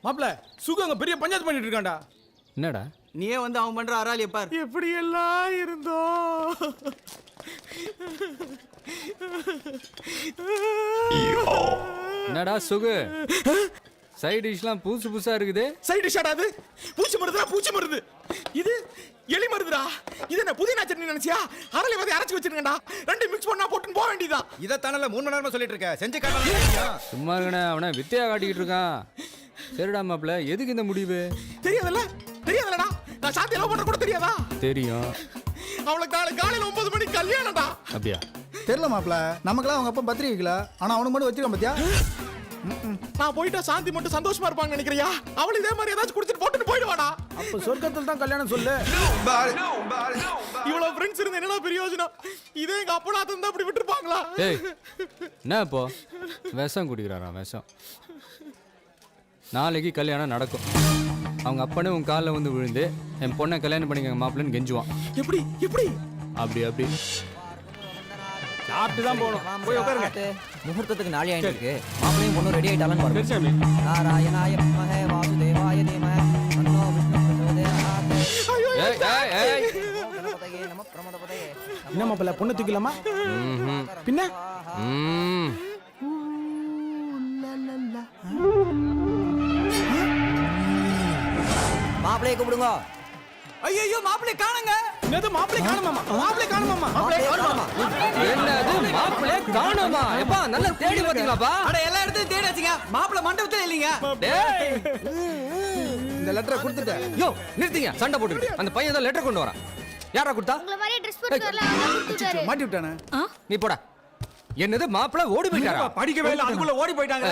மாப்ள சுகு அங்க பெரிய பஞ்சாயத்து பண்ணிட்டு இருக்கான்டா. என்னடா நீயே வந்து அவன் பண்ற அராலிய பார். எப்படி எல்லாம் இருந்தோம். என்னடா சுகு சைடு டிஷ்லாம் புதுசு புதுசா இருக்குது. சைடு டிஷ்ஷாடா அது? பூச்சி மருதுடா, பூச்சி மருந்து. இது எலி மருதுடா. இது என்ன புதினா சட்னி நினைச்சியா? அரளி விதை அரைச்சு வச்சிருக்கேன்டா. ரெண்டு மிக்ஸ் பண்ணா போட்டுன்னு போக வேண்டியதான். இத தானல 3 மணி நேரமா சொல்லிட்டு இருக்க. செஞ்சு காட்டலாம். சும்மா இருக்கனே அவனை வித்தையா காட்டிக்கிட்டு இருக்கான். சரிடா மாப்ள எதுக்கு இந்த முடிவு? தெரியாதல்ல? தெரியாதலடா. நான் சாந்தி லவ் பண்ற கூட தெரியாதா? தெரியும். அவளுக்கு காலையில 9 மணிக்கு கல்யாணம்டா. அப்படியா? தெரியல மாப்ள. நமக்குலாம் அவங்க அப்பா பத்திரிக்கை வைக்கல. ஆனா அவனுக்கு மட்டும் வச்சிருக்கான் பாத்தியா? நான் போயிட்டா சாந்தி மட்டும் சந்தோஷமா இருப்பாங்க நினைக்கிறியா? அவள் இதே மாதிரி ஏதாச்சும் குடிச்சிட்டு போட்டுட்டு போயிடுவாடா. அப்ப சொர்க்கத்துல தான் கல்யாணம் சொல்லு. இவ்வளவு ஃப்ரெண்ட்ஸ் இருந்து என்னடா பிரயோஜனம்? இதே எங்க அப்பா நான் தந்தா அப்படி விட்டுருப்பாங்களா? ஏய் என்ன இப்போ விஷம் குடிக்கிறாராம் விஷம். நாளைக்கு கல்யாணம் நடக்கும். அவங்க அப்பனே உன் காலில் வந்து விழுந்து என் பொண்ணை கல்யாணம் பண்ணிக்கங்க மாப்பிள்ளன்னு கெஞ்சுவான். எப்படி எப்படி? அப்படி சாப்பிட்டு தான் போகணும். போய் உட்காருங்க. முகூர்த்தத்துக்கு நாளை ஆயிட்டு இருக்கு. மாப்பிளையும் பொண்ணு ரெடி ஆயிட்டாலும் பாருங்க. பெருசாமி. நாராயணாய வித்மஹே வாசுதேவாய தீமஹி தன்னோ விஷ்ணு பிரச்சோதயாத். ஏய் ஏய் ஏய் ஓம் கணபதயே நமः பிரமதபதயே. என்ன மாப்பிள்ள பொண்ணு தூக்கலாமா? பின்ன மாப்பிளையை கூப்பிடுங்க. ஐயோ மாப்பிள்ளை காணுங்க. என்னது மாப்பிள்ளை காணுமாமா? மாப்பிள்ளை காணுமாமா? என்னது மாப்பிள்ளை காணோமா? எப்பா நல்லா தேடி பாத்தீங்களாப்பா? அட எல்லா இடத்தையும் தேடியாச்சுங்க. மாப்பிளை மண்டபத்துல இல்லைங்க. டேய் இந்த லெட்டரை கொடுத்துட்டேன். யோ நிறுத்திங்க சண்டை போட்டுக்கிட்டு. அந்த பையன் தான் லெட்டர் கொண்டு வரான். யாரா கொடுத்தா? உங்கள மாதிரி Dress போட்டு வரல அவன் கொடுத்தாரு. மாட்டி விட்டானே. நீ போடா. என்னது மாப்பிள்ளை ஓடி போயிட்டாரா? படிக்கவே இல்ல அதுக்குள்ள ஓடி போயிட்டாங்க.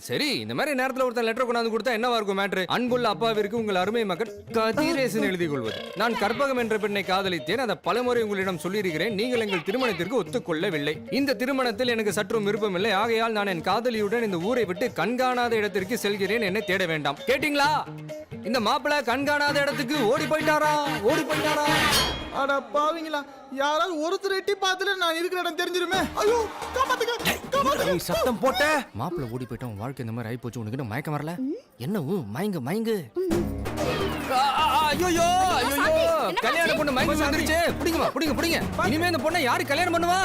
சரி இந்த மாதிரி நேரத்துல ஒருத்தன் லெட்டர் கொண்டாந்து கொடுத்தா என்னவா இருக்கும் மேட்ரு? அன்புள்ள அப்பாவிற்கு உங்கள் அருமை மகன் கதிரேசன் எழுதி கொள்வது. நான் கற்பகம் என்ற பெண்ணை காதலித்தேன். அதை பலமுறை உங்களிடம் சொல்லியிருக்கிறேன். நீங்கள் எங்கள் திருமணத்திற்கு ஒத்துக்கொள்ளவில்லை. இந்த திருமணத்தில் எனக்கு சற்றும் விருப்பமில்லை. ஆகையால் நான் என் காதலியுடன் இந்த ஊரை விட்டு கண்காணாத இடத்திற்கு செல்கிறேன். என்னை தேட வேண்டாம். கேட்டீங்களா? இந்த மாப்பிள்ளை கண்காணாத இடத்துக்கு ஓடி போயிட்டாரா? ஓடி போயிட்டாரா? அட பாவிங்களா. யாராவது ஒருத்தர் எட்டி பார்த்துல நான் இருக்கிற இடம் தெரிஞ்சிருமே. ஐயோ காப்பாத்துங்க. நீ சத்தம் போட்ட மாப்பிள்ளை ஓடி போயிட்டான். வாழ்க்கை இந்த மாதிரி ஆயி போச்சு. உனக்கு இன்னும் மயக்கம் வரல? என்ன மயங்கு ஐயோ கல்யாணம் பொண்ணு மயக்கம் வந்துருச்சு. புடிங்க. இனிமே இந்த பொண்ணை யாரு கல்யாணம் பண்ணுவா?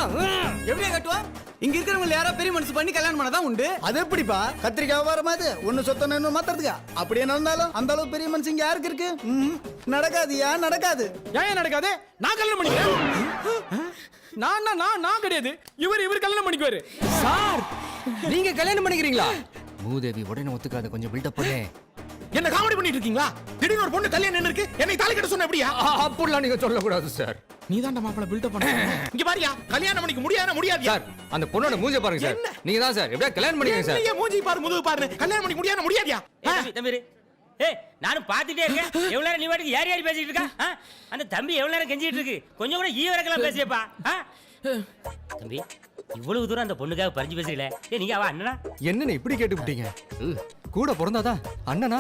எப்படியா கட்டுவா? இங்க இருக்கிறவங்க யாரா பெரிய மனுஷன் பண்ணி கல்யாணம் பண்ணதான் உண்டு. அது எப்படிப்பா? கத்திரிக்காய் வியாபாரம் அது. ஒன்னு சொத்தன இன்னும் மாத்துறதுக்கா? அப்படியே நடந்தாலும் அந்த அளவு பெரிய மனுஷன் இங்க யாருக்கு இருக்கு? நடக்காதுயா நடக்காது. ஏன் நடக்காது? நான் கல்யாணம் பண்ணிக்கிறேன். நான் கிடையாது. இவர் கல்யாணம் பண்ணிக்குவாரு. சார் நீங்க கல்யாணம் பண்ணிக்கிறீங்களா? மூதேவி உடனே ஒத்துக்காத. கொஞ்சம் பில்டப் பண்ணு. என்ன காமெடி பண்ணிட்டு இருக்கீங்களா? திடீர்னு ஒரு பொண்ணு கல்யாணம் என்ன இருக்கு? என்னை தாலி கட்ட சொன்ன எப்படியா? அப்படிலாம் நீங்க சொல்லக்கூடாது சார். நீ தான் மாப்பிள்ள பில்டப் பண்ண. இங்க பாரியா கல்யாணம் பண்ணிக்க முடியாது சார் அந்த பொண்ணோட மூஞ்ச பாருங்க சார். நீங்க தான் சார் எப்படியா கல்யாணம் பண்ணிக்கங்க சார். நீ மூஞ்சி பாரு முதுகு பாரு. கல்யாணம் பண்ணிக்க முடியாதியா? தம்பி நானும் பாத்துட்டே இருக்கேன். எவ்வளவு நேரம் நீ வாட்டுக்கு யார் பேசிட்டு இருக்கா? அந்த தம்பி எவ்வளவு நேரம் கெஞ்சிட்டு இருக்கு. கொஞ்சம் கூட ஈவரக்கெல்லாம் பேசியப்பா. தம்பி இவ்வளவு தூரம் அந்த பொண்ணுக்காக பறிஞ்சு பேசுறீல. நீங்க அவ அண்ணனா? என்ன இப்படி கேட்டு விட்டீங்க? கூட பிறந்தாதா அண்ணனா?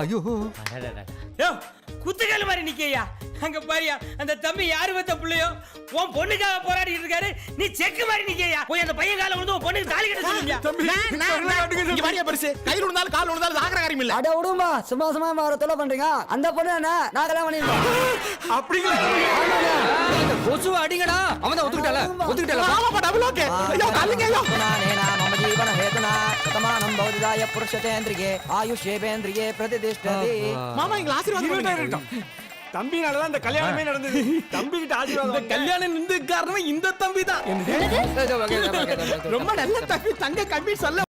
ஐயோ குத்துக்கால மாதிரி நிக்கையா. அங்க பாரியா அந்த தம்பி யாரு வந்த பிள்ளையோ உன் பொண்ணுக்காக போராடிட்டு இருக்காரு. நீ செக்கு மாதிரி நிக்கையா. போய் அந்த பையன் கால வந்து உன் பொண்ணுக்கு தாலி கட்ட சொல்லுங்க. இங்க பாரியா பெருசு. கையில விழுந்தாலும் கால் விழுந்தாலும் ஆகற காரியம் இல்ல. அட விடுமா சும்மா வர தொலை பண்றீங்க. அந்த பொண்ணு என்ன நான் கல்யாணம் பண்ணிடுறேன். அப்படிங்களா? கொசு அடிங்கடா. அவன் தான் ஒத்துக்கிட்டால. ஆமாப்பா டபுள் ஓகே. ஐயோ காலுங்க ஐயோ. மம ஜீவன ஹேதுனா சதமானம் பௌதிதாய புருஷதேந்திரியே ஆயுஷ்யேவேந்திரியே பிரதிஷ்டதி. மாமா எங்க ஆசீர்வாதம் பண்ணுங்க. தம்பினால தான் இந்த கல்யாணமே நடந்தது. தம்பி கிட்ட ஆசீர்வாதம். இந்த கல்யாணம் நின்று காரணம் இந்த தம்பி தான். ரொம்ப நல்ல தம்பி. தங்க கம்பி சொல்ல